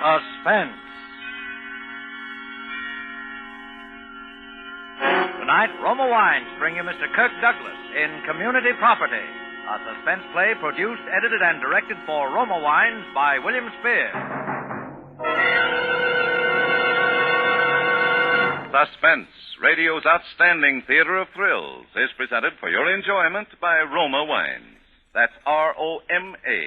Suspense. Tonight, Roma Wines bring you Mr. Kirk Douglas in Community Property, a suspense play produced, edited, and directed for Roma Wines by William Spear. Suspense, radio's outstanding theater of thrills, is presented for your enjoyment by Roma Wines. That's R-O-M-A,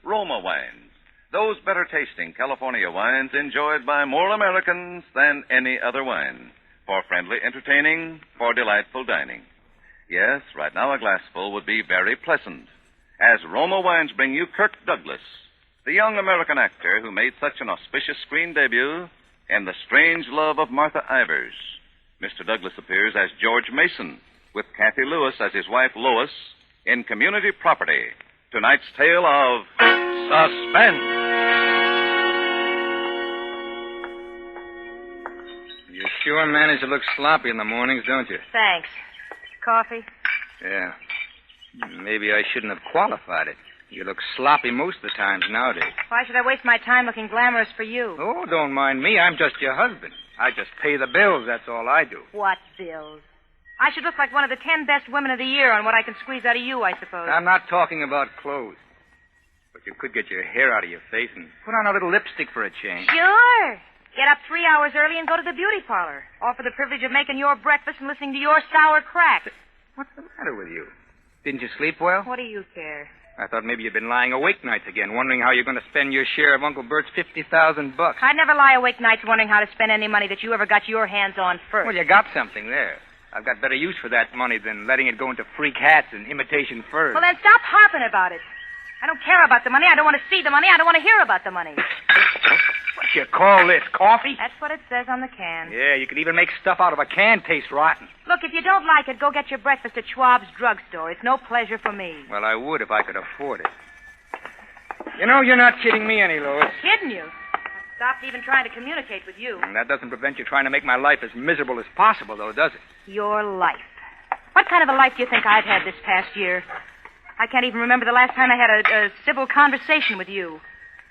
Roma Wines. Those better-tasting California wines enjoyed by more Americans than any other wine. For friendly entertaining, for delightful dining. Yes, right now a glassful would be very pleasant. As Roma Wines bring you Kirk Douglas, the young American actor who made such an auspicious screen debut in The Strange Love of Martha Ivers. Mr. Douglas appears as George Mason, with Kathy Lewis as his wife Lois, in Community Property. Tonight's tale of Suspense. You sure manage to look sloppy in the mornings, don't you? Thanks. Coffee? Yeah. Maybe I shouldn't have qualified it. You look sloppy most of the times nowadays. Why should I waste my time looking glamorous for you? Oh, don't mind me. I'm just your husband. I just pay the bills. That's all I do. What bills? I should look like one of the 10 best women of the year on what I can squeeze out of you, I suppose. I'm not talking about clothes. But you could get your hair out of your face and put on a little lipstick for a change. Sure. Get up 3 hours early and go to the beauty parlor. All for the privilege of making your breakfast and listening to your sour crack. What's the matter with you? Didn't you sleep well? What do you care? I thought maybe you'd been lying awake nights again, wondering how you're going to spend your share of Uncle Bert's $50,000. I'd never lie awake nights wondering how to spend any money that you ever got your hands on first. Well, you got something there. I've got better use for that money than letting it go into freak hats and imitation furs. Well, then stop harping about it. I don't care about the money. I don't want to see the money. I don't want to hear about the money. What you call this, coffee? That's what it says on the can. Yeah, you could even make stuff out of a can taste rotten. Look, if you don't like it, go get your breakfast at Schwab's drugstore. It's no pleasure for me. Well, I would if I could afford it. You know, you're not kidding me any, Lois. Kidding you? I stopped even trying to communicate with you. And that doesn't prevent you trying to make my life as miserable as possible, though, does it? Your life. What kind of a life do you think I've had this past year? I can't even remember the last time I had a civil conversation with you.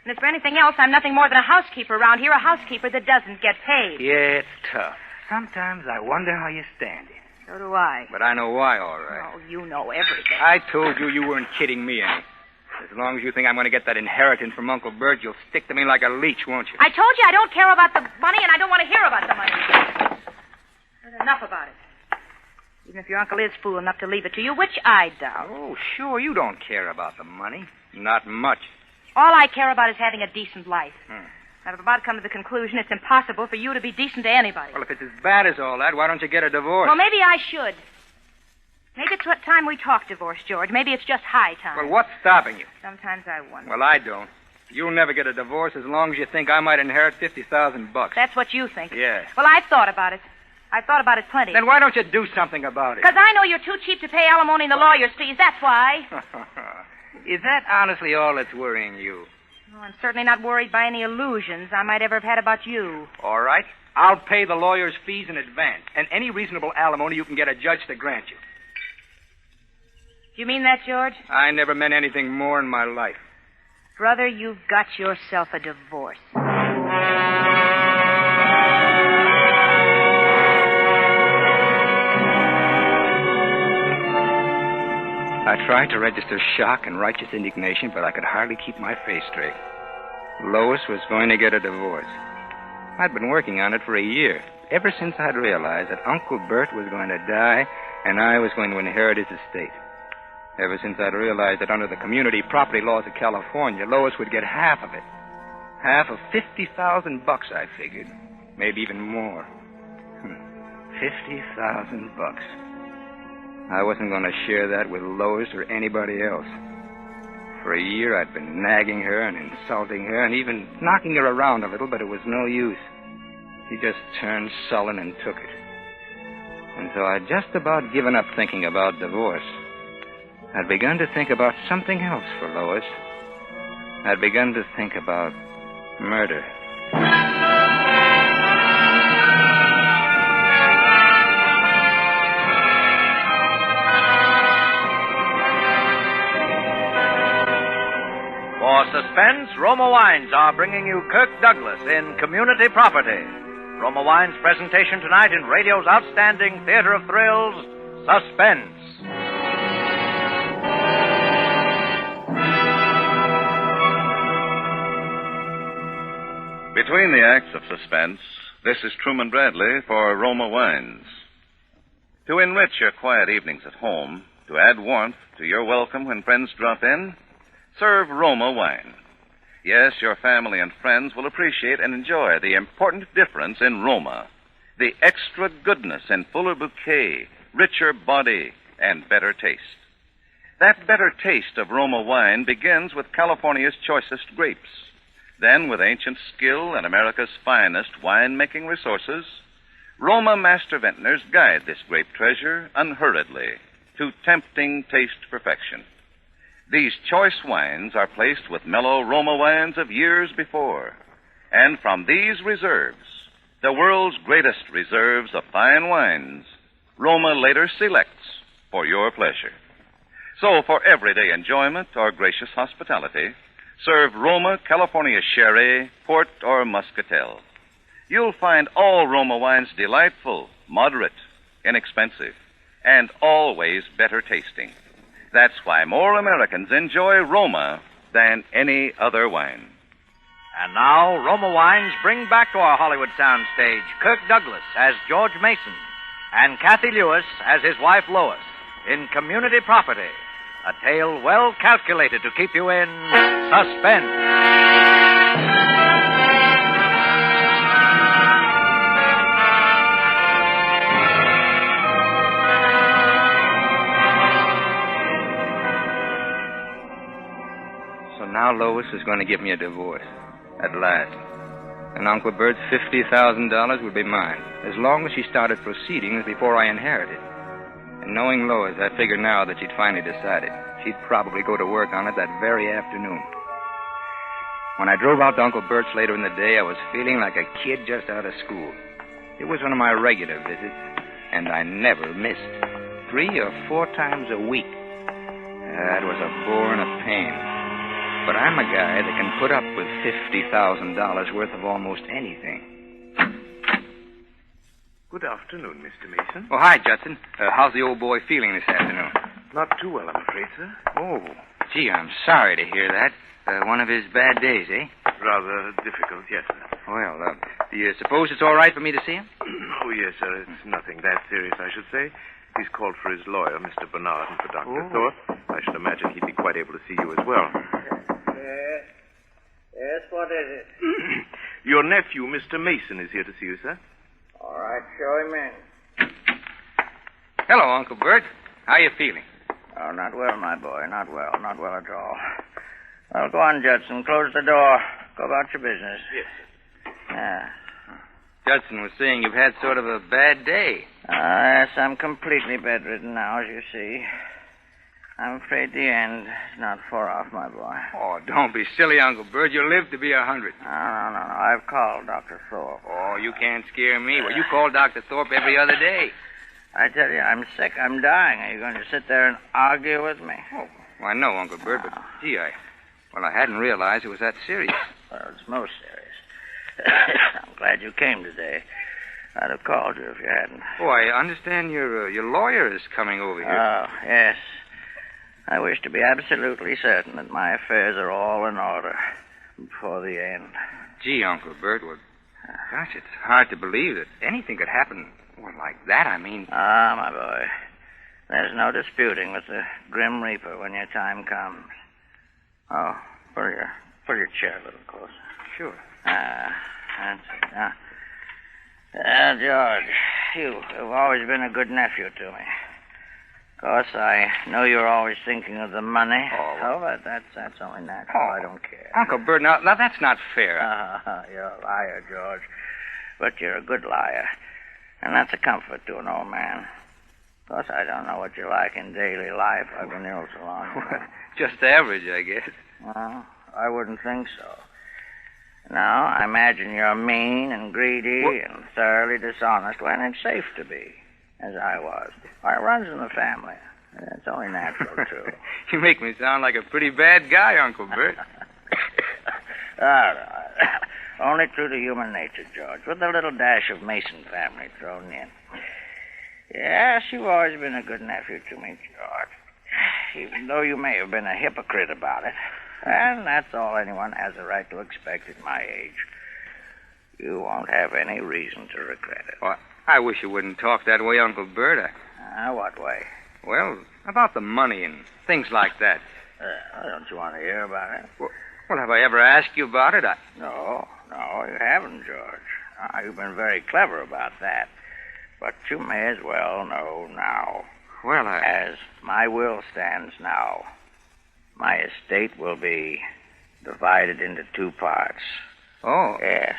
And if for anything else, I'm nothing more than a housekeeper around here, a housekeeper that doesn't get paid. Yeah, it's tough. Sometimes I wonder how you stand it. So do I. But I know why, all right. Oh, you know everything. I told you you weren't kidding me any. As long as you think I'm going to get that inheritance from Uncle Bert, you'll stick to me like a leech, won't you? I told you I don't care about the money, and I don't want to hear about the money. There's enough about it. Even if your uncle is fool enough to leave it to you, which I doubt. Oh, sure, you don't care about the money. Not much. All I care about is having a decent life. I've about come to the conclusion it's impossible for you to be decent to anybody. Well, if it's as bad as all that, why don't you get a divorce? Well, maybe I should. Maybe it's what time we talk divorce, George. Maybe it's just high time. Well, what's stopping you? Sometimes I wonder. Well, I don't. You'll never get a divorce as long as you think I might inherit $50,000. That's what you think. Yeah. Well, I've thought about it. I've thought about it plenty. Then why don't you do something about it? Because I know you're too cheap to pay alimony and the lawyer's fees. That's why. Is that honestly all that's worrying you? Well, I'm certainly not worried by any illusions I might ever have had about you. All right. I'll pay the lawyer's fees in advance, and any reasonable alimony you can get a judge to grant you. Do you mean that, George? I never meant anything more in my life. Brother, you've got yourself a divorce. I tried to register shock and righteous indignation, but I could hardly keep my face straight. Lois was going to get a divorce. I'd been working on it for a year, ever since I'd realized that Uncle Bert was going to die and I was going to inherit his estate. Ever since I'd realized that under the community property laws of California, Lois would get half of it. Half of $50,000, I figured. Maybe even more. $50,000. I wasn't going to share that with Lois or anybody else. For a year, I'd been nagging her and insulting her and even knocking her around a little, but it was no use. She just turned sullen and took it. And so I'd just about given up thinking about divorce. I'd begun to think about something else for Lois. I'd begun to think about murder. For Suspense, Roma Wines are bringing you Kirk Douglas in Community Property. Roma Wines' presentation tonight in radio's outstanding theater of thrills, Suspense. Between the acts of Suspense, this is Truman Bradley for Roma Wines. To enrich your quiet evenings at home, to add warmth to your welcome when friends drop in, serve Roma wine. Yes, your family and friends will appreciate and enjoy the important difference in Roma. The extra goodness in fuller bouquet, richer body, and better taste. That better taste of Roma wine begins with California's choicest grapes. Then, with ancient skill and America's finest wine-making resources, Roma master vintners guide this grape treasure unhurriedly to tempting taste perfection. These choice wines are placed with mellow Roma wines of years before. And from these reserves, the world's greatest reserves of fine wines, Roma later selects for your pleasure. So, for everyday enjoyment or gracious hospitality, serve Roma California Sherry, Port, or Muscatel. You'll find all Roma wines delightful, moderate, inexpensive, and always better tasting. That's why more Americans enjoy Roma than any other wine. And now, Roma Wines bring back to our Hollywood soundstage Kirk Douglas as George Mason and Kathy Lewis as his wife Lois in Community Property, a tale well calculated to keep you in suspense. So now Lois is going to give me a divorce. At last. And Uncle Bert's $50,000 would be mine, as long as she started proceedings before I inherited. And knowing Lois, I figure now that she'd finally decided. She'd probably go to work on it that very afternoon. When I drove out to Uncle Bert's later in the day, I was feeling like a kid just out of school. It was one of my regular visits, and I never missed. 3 or 4 times a week. That was a bore and a pain. But I'm a guy that can put up with $50,000 worth of almost anything. Good afternoon, Mr. Mason. Oh, hi, Judson. How's the old boy feeling this afternoon? Not too well, I'm afraid, sir. Oh, gee, I'm sorry to hear that. One of his bad days, eh? Rather difficult, yes, sir. Well, do you suppose it's all right for me to see him? Oh, yes, sir. It's nothing that serious, I should say. He's called for his lawyer, Mr. Bernard, and for Dr. Thorpe. I should imagine he'd be quite able to see you as well. Yes, what is it? Your nephew, Mr. Mason, is here to see you, sir. All right, show him in. Hello, Uncle Bert. How you feeling? Oh, not well, my boy. Not well. Not well at all. Well, go on, Judson. Close the door. Go about your business. Yes, sir. Yeah. Judson was saying you've had sort of a bad day. Yes, I'm completely bedridden now, as you see. I'm afraid the end is not far off, my boy. Oh, don't be silly, Uncle Bert. You'll live to be 100. No. I've called Dr. Thorpe. Oh, you can't scare me. Well, you call Dr. Thorpe every other day. I tell you, I'm sick. I'm dying. Are you going to sit there and argue with me? Oh, well, I know, Uncle Bert, but, gee, I hadn't realized it was that serious. Well, it's most serious. I'm glad you came today. I'd have called you if you hadn't. Oh, I understand your lawyer is coming over here. Oh, yes. I wish to be absolutely certain that my affairs are all in order before the end. Gee, Uncle Bert, well, gosh, it's hard to believe that anything could happen like that. I mean... Ah, my boy. There's no disputing with the Grim Reaper when your time comes. Oh, pull your chair a little closer. Sure. That's it. Now, George, you've always been a good nephew to me. Of course, I know you're always thinking of the money. But that's only natural. I don't care. Uncle Bert, now that's not fair. You're a liar, George. But you're a good liar. And that's a comfort to an old man. Of course, I don't know what you're like in daily life. I've been ill so long. Just average, I guess. Well, I wouldn't think so. Now, I imagine you're mean and greedy and thoroughly dishonest when it's safe to be, as I was. It runs in the family. It's only natural, too. You make me sound like a pretty bad guy, Uncle Bert. Only true to human nature, George, with a little dash of Mason family thrown in. Yes, you've always been a good nephew to me, George, even though you may have been a hypocrite about it. And that's all anyone has a right to expect at my age. You won't have any reason to regret it. Well, I wish you wouldn't talk that way, Uncle Bert. What way? Well, about the money and things like that. Don't you want to hear about it? Well, have I ever asked you about it? No, you haven't, George. You've been very clever about that. But you may as well know now. Well, As my will stands now, my estate will be divided into 2 parts. Oh. Yes.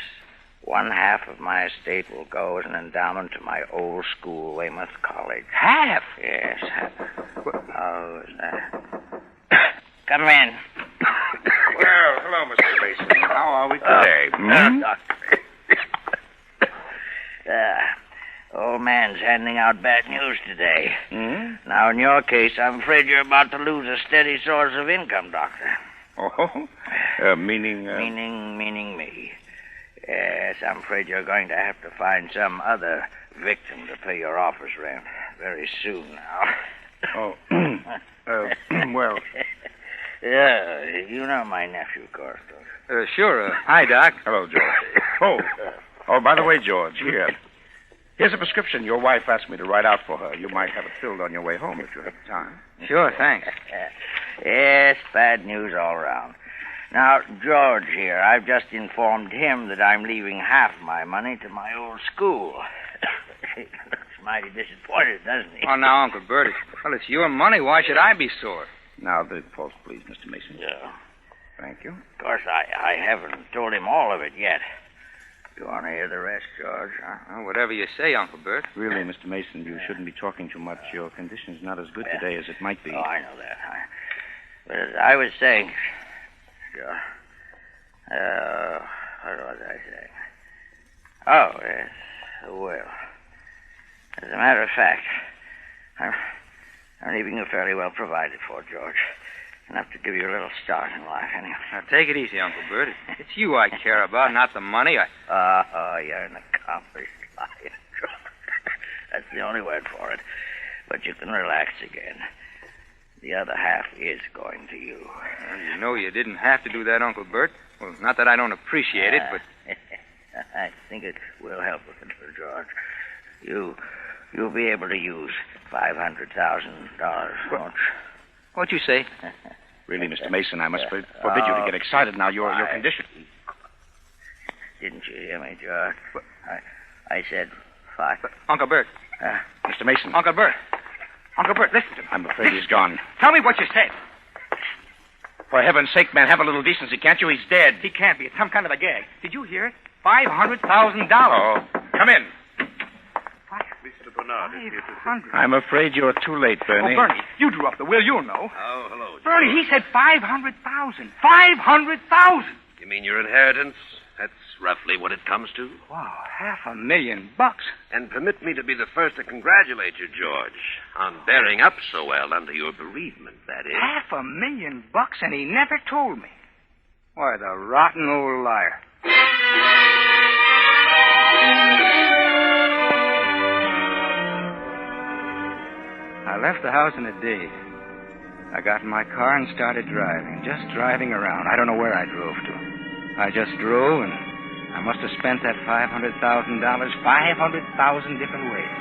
One half of my estate will go as an endowment to my old school, Weymouth College. Half? Yes, half. Oh, is that? Come in. Well, hello, Mr. Mason. How are we today? Old man's handing out bad news today. Now, in your case, I'm afraid you're about to lose a steady source of income, Doctor. Oh? Meaning? Meaning me. Yes, I'm afraid you're going to have to find some other victim to pay your office rent very soon now. Oh. Well. Yeah, you know my nephew, of course, don't you? Sure. Hi, Doc. Hello, George. Oh, by the way, George, here's a prescription your wife asked me to write out for her. You might have it filled on your way home if you have time. Sure, thanks. Yes, bad news all around. Now, George here, I've just informed him that I'm leaving half my money to my old school. He looks mighty disappointed, doesn't he? Oh, now, Uncle Bert, it's your money. Why should I be sore? Now, the post, please, Mr. Mason. Yeah. Thank you. Of course, I haven't told him all of it yet. You want to hear the rest, George? Well, whatever you say, Uncle Bert. Really, Mr. Mason, you shouldn't be talking too much. Your condition's not as good today as it might be. Oh, I know that. But as I was saying... Sure. What was I saying? Oh, yes, the will. As a matter of fact, I'm leaving you fairly well provided for, George. Enough to give you a little start in life, anyway. Now, take it easy, Uncle Bert. It's you I care about, not the money. You're an accomplished liar, George. That's the only word for it. But you can relax again. The other half is going to you. You know you didn't have to do that, Uncle Bert. Well, not that I don't appreciate it, but... I think it will help a little, George. You'll be able to use $500,000, won't you? What'd you say? Really, Mr. Mason, I must forbid you to get excited now. Your condition... Didn't you hear me, George? I said 5. Uncle Bert. Mr. Mason. Uncle Bert. Uncle Bert, listen to me. I'm afraid he's gone. Tell me what you said. For heaven's sake, man, have a little decency, can't you? He's dead. He can't be. It's some kind of a gag. Did you hear it? $500,000. Oh, come in. Mr. Bernard is here to see. I'm afraid you're too late, Bernie. Oh, Bernie, you drew up the will. You'll know. Oh, hello, George. Bernie, he said 500,000. 500,000. You mean your inheritance? That's roughly what it comes to. Wow, $500,000. And permit me to be the first to congratulate you, George, on bearing up so well under your bereavement, that is. $500,000, and he never told me. Why, the rotten old liar. I left the house in a daze. I got in my car and started driving, just driving around. I don't know where I drove to. I just drove, and I must have spent that $500,000 500,000 different ways.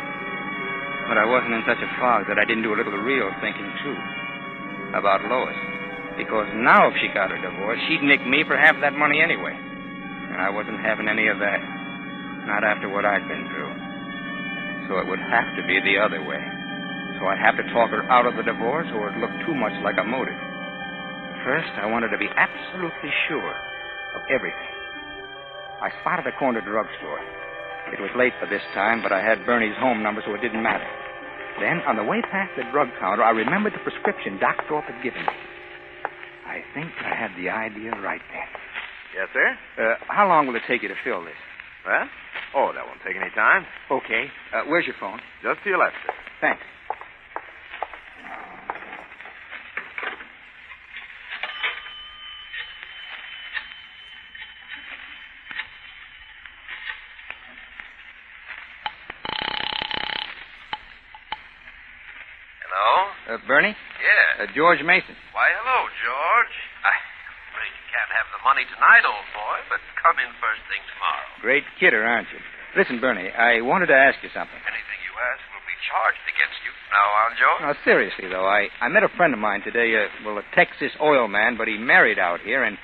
But I wasn't in such a fog that I didn't do a little real thinking, too, about Lois. Because now if she got her divorce, she'd nick me for half that money anyway. And I wasn't having any of that. Not after what I'd been through. So it would have to be the other way. So I'd have to talk her out of the divorce, or it looked too much like a motive. First, I wanted to be absolutely sure of everything. I spotted a corner drugstore. It was late for this time, but I had Bernie's home number, so it didn't matter. Then, on the way past the drug counter, I remembered the prescription Doc Thorpe had given me. I think I had the idea right then. Yes, sir? How long will it take you to fill this? Well? Oh, that won't take any time. Okay. Where's your phone? Just to your left, sir. Thanks. Bernie? Yeah. George Mason. Why, hello, George. I'm afraid you can't have the money tonight, old boy, but come in first thing tomorrow. Great kidder, aren't you? Listen, Bernie, I wanted to ask you something. Anything you ask will be charged against you from now on, George. Now, seriously, though, I met a friend of mine today, a Texas oil man, but he married out here, and,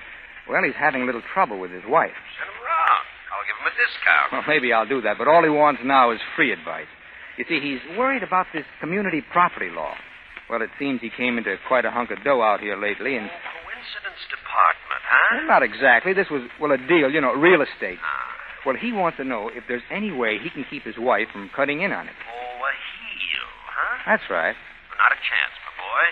well, he's having a little trouble with his wife. Send him around. I'll give him a discount. Well, maybe I'll do that, but all he wants now is free advice. You see, he's worried about this community property law. Well, it seems he came into quite a hunk of dough out here lately, and... Coincidence department, huh? Well, not exactly. This was, a deal, real estate. Well, he wants to know if there's any way he can keep his wife from cutting in on it. Oh, a heel, huh? That's right. Not a chance, my boy.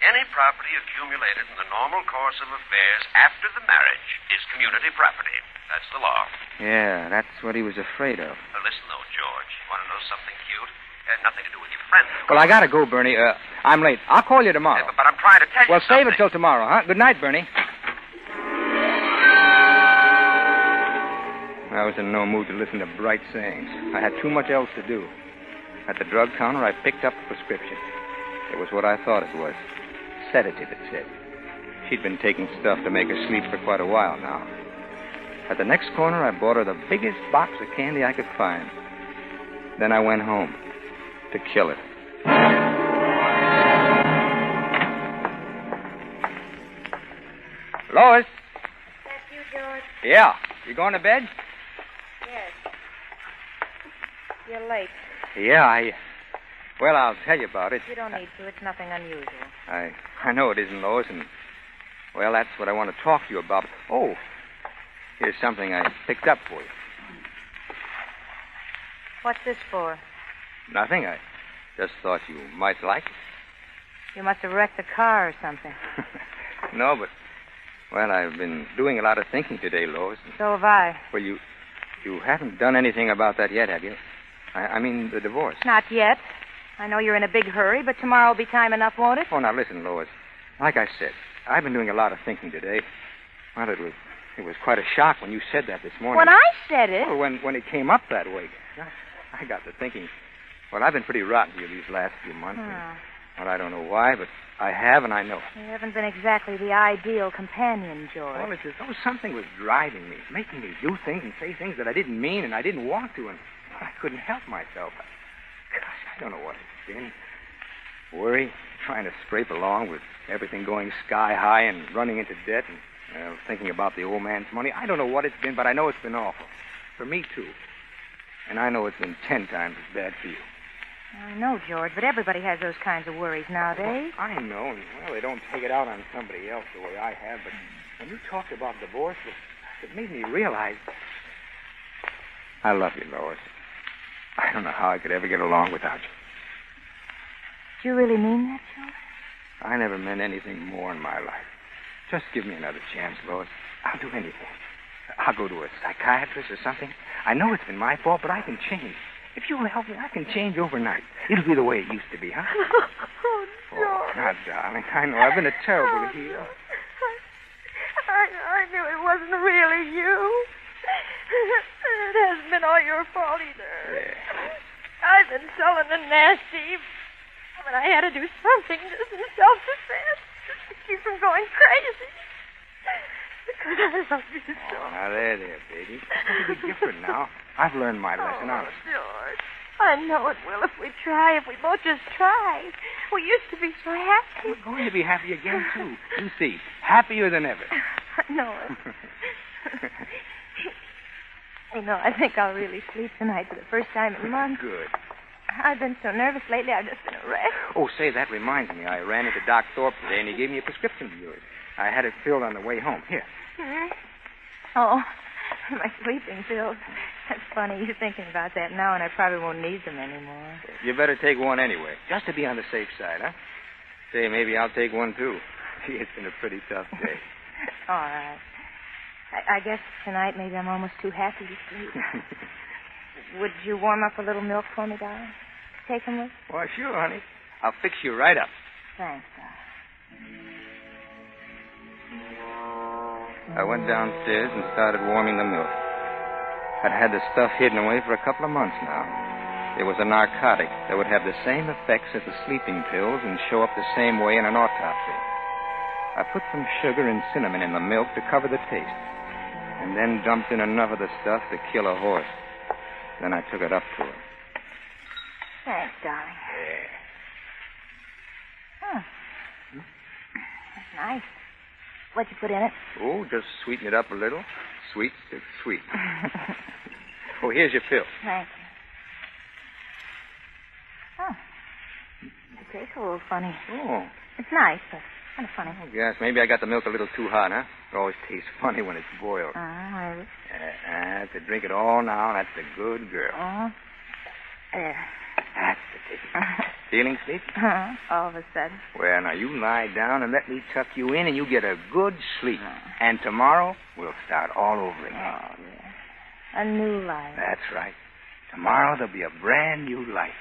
Any property accumulated in the normal course of affairs after the marriage is community property. That's the law. Yeah, that's what he was afraid of. Listen, though, George. You want to know something cute? Nothing to do with your friend. Well, I gotta go, Bernie. I'm late. I'll call you tomorrow. But I'm trying to tell you Well, something. save it till tomorrow, huh? Good night, Bernie. I was in no mood to listen to bright sayings. I had too much else to do. At the drug counter, I picked up the prescription. It was what I thought it was. Sedative, it said. She'd been taking stuff to make her sleep for quite a while now. At the next corner, I bought her the biggest box of candy I could find. Then I went home to kill it. Lois? That's you, George? Yeah. You going to bed? Yes. You're late. Yeah, Well, I'll tell you about it. You don't need to. It's nothing unusual. I know it isn't, Lois, and, well, that's what I want to talk to you about. Oh, here's something I picked up for you. What's this for? Nothing. I just thought you might like it. You must have wrecked the car or something. No, but, well, I've been doing a lot of thinking today, Lois. So have I. Well, you haven't done anything about that yet, have you? I mean, the divorce. Not yet. I know you're in a big hurry, but tomorrow will be time enough, won't it? Oh, now listen, Lois. Like I said, I've been doing a lot of thinking today. Well, it was quite a shock when you said that this morning. When I said it? Well, when it came up that way. I got to thinking. Well, I've been pretty rotten to you these last few months. And, well, I don't know why, but I have, and I know. You haven't been exactly the ideal companion, George. Well, it's as though something was driving me, making me do things and say things that I didn't mean and I didn't want to, and I couldn't help myself. Gosh, I don't know what it's been. Worry, trying to scrape along with everything going sky high and running into debt and thinking about the old man's money. I don't know what it's been, but I know it's been awful. For me, too. And I know it's been 10 times as bad for you. I know, George, but everybody has those kinds of worries nowadays. Well, I know, and, well, they don't take it out on somebody else the way I have, but when you talked about divorce, it made me realize I love you, Lois. I don't know how I could ever get along without you. Do you really mean that, George? I never meant anything more in my life. Just give me another chance, Lois. I'll do anything. I'll go to a psychiatrist or something. I know it's been my fault, but I can change. If you'll help me, I can change overnight. It'll be the way it used to be, huh? Oh, George. Oh, now, darling, I know I've been a terrible heel. I knew it wasn't really you. It hasn't been all your fault either. Yeah. I've been sullen and nasty, but I had to do something just in self-defense to keep from going crazy. Because I love you so. Oh, now, there, baby. It'll be different now. I've learned my lesson, honestly. George, I know it will if we try, if we both just try. We used to be so happy. We're going to be happy again, too. You see, happier than ever. I know it. I think I'll really sleep tonight for the first time in months. Good. I've been so nervous lately, I've just been a wreck. Oh, say, that reminds me. I ran into Doc Thorpe today, and he gave me a prescription of yours. I had it filled on the way home. Here. Oh, my sleeping pills. That's funny. You're thinking about that now, and I probably won't need them anymore. You better take one anyway, just to be on the safe side, huh? Say, maybe I'll take one, too. Gee, it's been a pretty tough day. All right. I guess tonight maybe I'm almost too happy to sleep. Would you warm up a little milk for me, darling? Take them with? Why, sure, honey. I'll fix you right up. Thanks, darling. I went downstairs and started warming the milk. I'd had the stuff hidden away for a couple of months now. It was a narcotic that would have the same effects as the sleeping pills and show up the same way in an autopsy. I put some sugar and cinnamon in the milk to cover the taste, and then dumped in enough of the stuff to kill a horse. Then I took it up to her. Thanks, darling. Yeah. Huh. That's nice. What'd you put in it? Oh, just sweeten it up a little. Sweet, it's sweet. Oh, here's your pill. Thank you. Oh. It tastes a little funny. Oh. It's nice, but kind of funny. Oh, yes, maybe I got the milk a little too hot, huh? It always tastes funny when it's boiled. Maybe. To drink it all now, that's a good girl. There. That's the ticket. Feeling sleepy? All of a sudden. Well, now you lie down and let me tuck you in and you get a good sleep. And tomorrow, we'll start all over again. Oh, yeah. A new life. That's right. Tomorrow, there'll be a brand new life.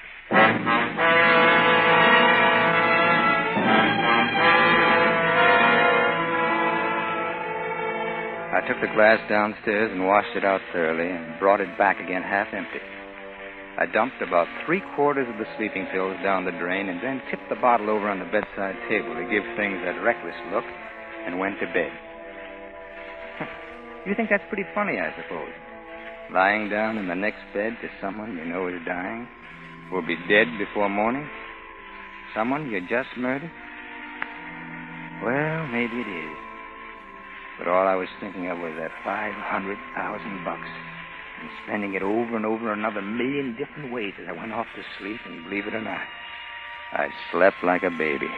I took the glass downstairs and washed it out thoroughly and brought it back again half empty. I dumped about 3/4 of the sleeping pills down the drain and then tipped the bottle over on the bedside table to give things that reckless look and went to bed. You think that's pretty funny, I suppose? Lying down in the next bed to someone you know is dying, will be dead before morning? Someone you just murdered? Well, maybe it is. But all I was thinking of was that $500,000 and spending it over and over another million different ways as I went off to sleep, and believe it or not, I slept like a baby.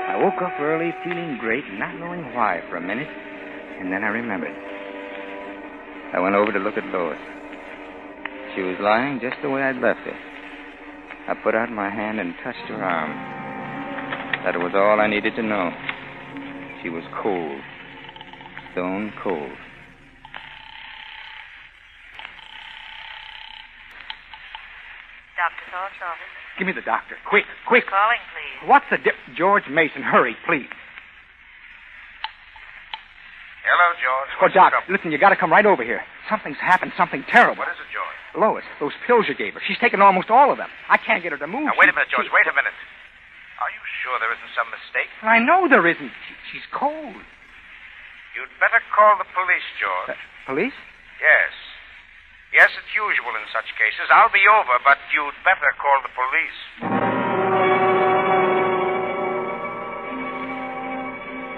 I woke up early feeling great and not knowing why for a minute, and then I remembered. I went over to look at Lois. She was lying just the way I'd left her. I put out my hand and touched her arm. That was all I needed to know. She was cold. Stone cold. Dr. Thorpe's office. Give me the doctor. Quick, quick. Calling, please. What's the George Mason, hurry, please. Hello, George. Oh, Doc, listen, you got to come right over here. Something's happened, something terrible. What is it, George? Lois, those pills you gave her. She's taken almost all of them. I can't get her to move. Now, wait a minute, George. Wait a minute. Are you sure there isn't some mistake? I know there isn't. She's cold. You'd better call the police, George. Police? Yes. Yes, it's usual in such cases. I'll be over, but you'd better call the police.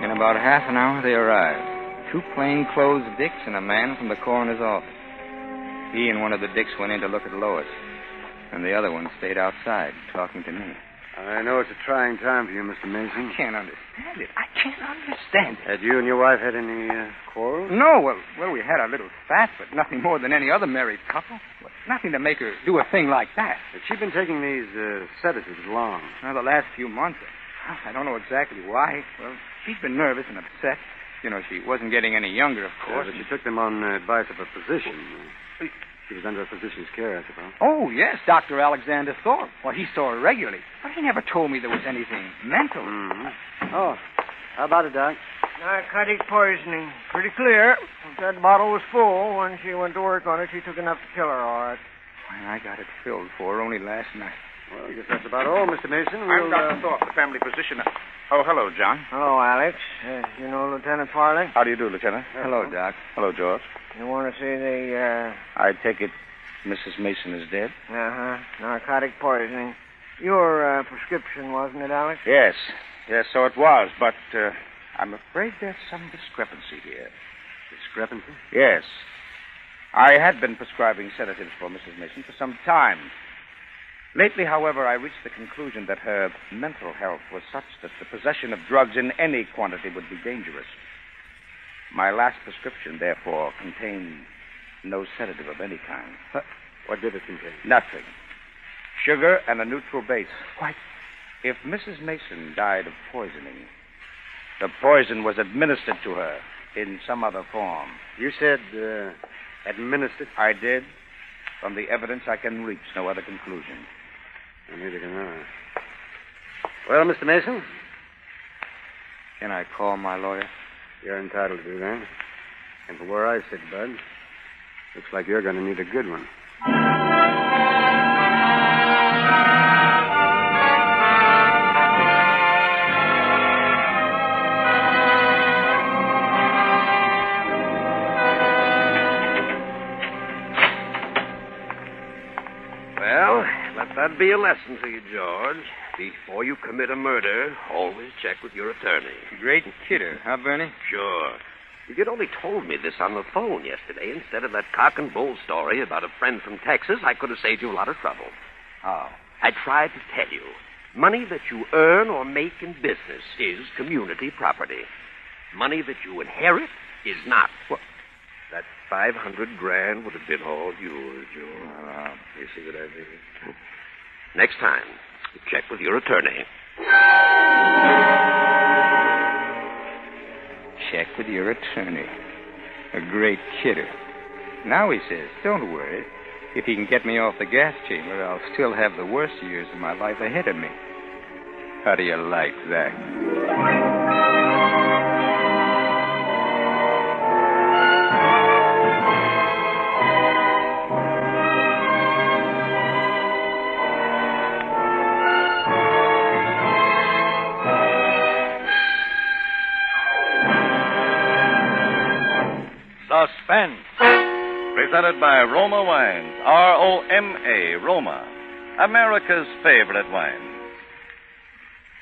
In about half an hour, they arrived. 2 plainclothes dicks and a man from the coroner's office. He and one of the dicks went in to look at Lois, and the other one stayed outside talking to me. I know it's a trying time for you, Mr. Mason. I can't understand it. I can't understand it. Had you and your wife had any quarrels? No, well, we had our little spat, but nothing more than any other married couple. Well, nothing to make her do a thing like that. Has she been taking these sedatives long? Well, the last few months. I don't know exactly why. Well, she's been nervous and upset. You know, she wasn't getting any younger, of course. But she took them on advice of a physician. She was under a physician's care, I suppose. Oh, yes, Dr. Alexander Thorpe. Well, he saw her regularly. But he never told me there was anything mental. Mm-hmm. Oh, how about it, Doc? Narcotic poisoning. Pretty clear. If that bottle was full, when she went to work on it, she took enough to kill her, all right. Well, I got it filled for her only last night. Well, I guess that's about all, Mr. Mason. I'm Dr. Thorpe, the family physician. Oh, hello, John. Hello, Alex. You know Lieutenant Farley? How do you do, Lieutenant? Hello, Doc. Hello, George. You want to see the, I take it Mrs. Mason is dead? narcotic poisoning. Your prescription, wasn't it, Alex? Yes. Yes, so it was, but I'm afraid there's some discrepancy here. Discrepancy? Yes. I had been prescribing sedatives for Mrs. Mason for some time. Lately, however, I reached the conclusion that her mental health was such that the possession of drugs in any quantity would be dangerous. My last prescription, therefore, contained no sedative of any kind. What did it contain? Nothing. Sugar and a neutral base. Why, if Mrs. Mason died of poisoning, the poison was administered to her in some other form. You said, administered? I did. From the evidence, I can reach no other conclusion. Neither can I. Well, Mr. Mason? Can I call my lawyer? You're entitled to do that. And from where I sit, Bud, looks like you're going to need a good one. Well, let that be a lesson to you, George. Before you commit a murder, always check with your attorney. Great kidder, huh, Bernie? Sure. If you'd only told me this on the phone yesterday instead of that cock and bull story about a friend from Texas, I could have saved you a lot of trouble. Oh. I tried to tell you, money that you earn or make in business is community property. Money that you inherit is not. Well, that $500,000 would have been all yours, George. You see what I mean? Next time, check with your attorney. Check with your attorney. A great kidder. Now he says, don't worry. If he can get me off the gas chamber, I'll still have the worst years of my life ahead of me. How do you like that? Suspense. Presented by Roma Wines, R-O-M-A, Roma, America's favorite wine.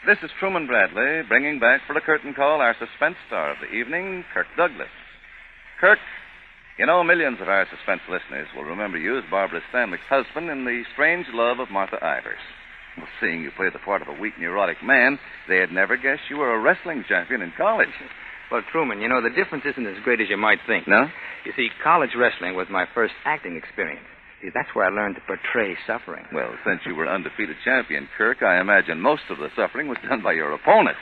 This is Truman Bradley, bringing back for the curtain call our suspense star of the evening, Kirk Douglas. Kirk, you know, millions of our suspense listeners will remember you as Barbara Stanwyck's husband in The Strange Love of Martha Ivers. Well, seeing you play the part of a weak, neurotic man, they'd never guess you were a wrestling champion in college. Well, Truman, you know, the difference isn't as great as you might think. No? You see, college wrestling was my first acting experience. See, that's where I learned to portray suffering. Well, since you were undefeated champion, Kirk, I imagine most of the suffering was done by your opponent.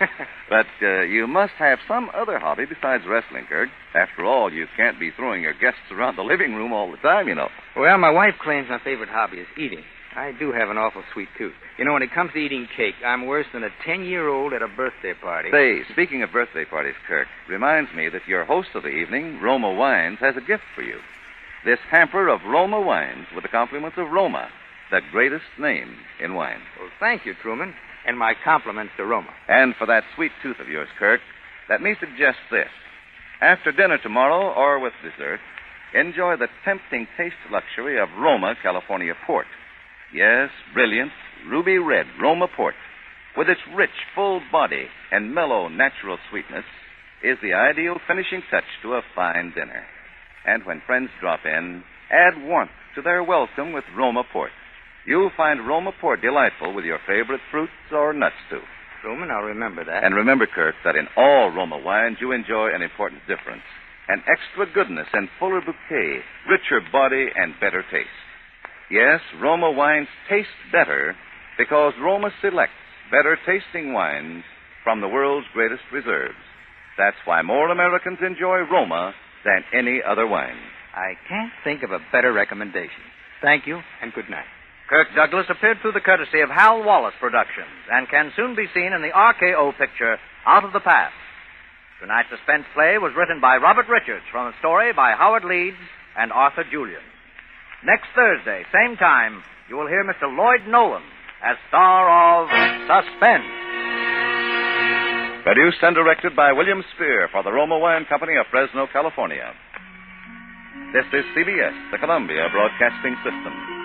But you must have some other hobby besides wrestling, Kirk. After all, you can't be throwing your guests around the living room all the time, you know. Well, my wife claims my favorite hobby is eating. I do have an awful sweet tooth. You know, when it comes to eating cake, I'm worse than a 10-year-old at a birthday party. Say, speaking of birthday parties, Kirk, reminds me that your host of the evening, Roma Wines, has a gift for you. This hamper of Roma Wines with the compliments of Roma, the greatest name in wine. Well, thank you, Truman, and my compliments to Roma. And for that sweet tooth of yours, Kirk, let me suggest this. After dinner tomorrow, or with dessert, enjoy the tempting taste luxury of Roma California Port. Yes, brilliant, ruby red Roma Port, with its rich, full body and mellow, natural sweetness, is the ideal finishing touch to a fine dinner. And when friends drop in, add warmth to their welcome with Roma Port. You'll find Roma Port delightful with your favorite fruits or nuts, too. Truman, I'll remember that. And remember, Kirk, that in all Roma wines you enjoy an important difference. An extra goodness and fuller bouquet, richer body and better taste. Yes, Roma wines taste better because Roma selects better tasting wines from the world's greatest reserves. That's why more Americans enjoy Roma than any other wine. I can't think of a better recommendation. Thank you, and good night. Kirk Douglas appeared through the courtesy of Hal Wallace Productions and can soon be seen in the RKO picture Out of the Past. Tonight's suspense play was written by Robert Richards from a story by Howard Leeds and Arthur Julian. Next Thursday, same time, you will hear Mr. Lloyd Nolan as star of Suspense. Produced and directed by William Spear for the Roma Wine Company of Fresno, California. This is CBS, the Columbia Broadcasting System.